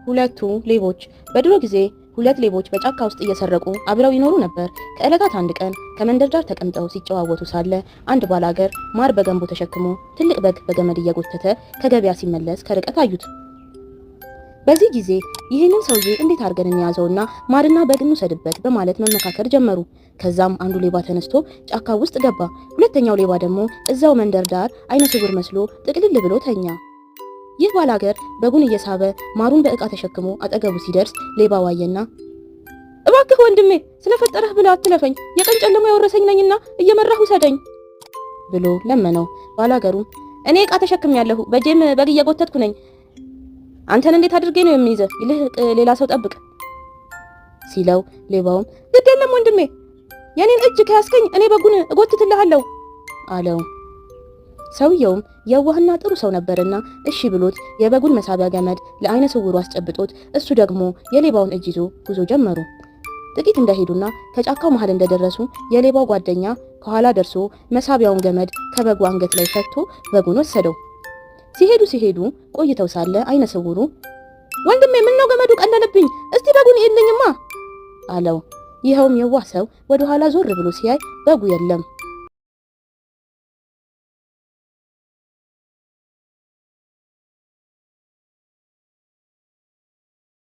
ሁለቱ ሌቦች። በድሮ ጊዜ ሁለት ሌቦች በጫካ ውስጥ እየሰረቁ አብረው ይኖሩ ነበር። ከዕለታት አንድ ቀን ከመንደር ዳር ተቀምጠው ሲጨዋወቱ ሳለ አንድ ባላገር ማር በገንቦ ተሸክሞ ትልቅ በግ በገመድ እየጎተተ ከገበያ ሲመለስ ከርቀት አዩት። በዚህ ጊዜ ይህንን ሰውዬ እንዴት አድርገን እንያዘውና ማርና በግ እንውሰድበት በማለት መመካከር ጀመሩ። ከዛም አንዱ ሌባ ተነስቶ ጫካ ውስጥ ገባ። ሁለተኛው ሌባ ደግሞ እዛው መንደር ዳር አይነ ስውር መስሎ ጥቅልል ብሎ ተኛ። ይህ ባላገር በጉን እየሳበ ማሩን በእቃ ተሸክሞ አጠገቡ ሲደርስ ሌባው አየና እባክህ ወንድሜ ስለፈጠረህ ብለህ አትለፈኝ፣ የቀን ጨለማ የወረሰኝ ነኝና እየመራህ ውሰደኝ ብሎ ለመነው። ባላገሩም እኔ እቃ ተሸክሜያለሁ፣ በጄም በግ እየጎተትኩ ነኝ፣ አንተን እንዴት አድርጌ ነው የሚይዘህ? ይልቅ ሌላ ሰው ጠብቅ ሲለው ሌባውም ግድ የለም ወንድሜ፣ የኔን እጅ ከያዝከኝ እኔ በጉን እጎትትልሃለሁ አለው። ሰውየውም የዋህና ጥሩ ሰው ነበርና እሺ ብሎት የበጉን መሳቢያ ገመድ ለአይነ ስውሩ አስጨብጦት እሱ ደግሞ የሌባውን እጅ ይዞ ጉዞ ጀመሩ። ጥቂት እንደሄዱና ከጫካው መሃል እንደደረሱ የሌባው ጓደኛ ከኋላ ደርሶ መሳቢያውን ገመድ ከበጉ አንገት ላይ ፈቶ በጉን ወሰደው። ሲሄዱ ቆይተው ሳለ አይነ ስውሩ ወንድሜ ምን ነው ገመዱ ቀለለብኝ፣ እስቲ በጉን ይልኝማ አለው። ይኸውም የዋህ ሰው ወደ ኋላ ዞር ብሎ ሲያይ በጉ የለም።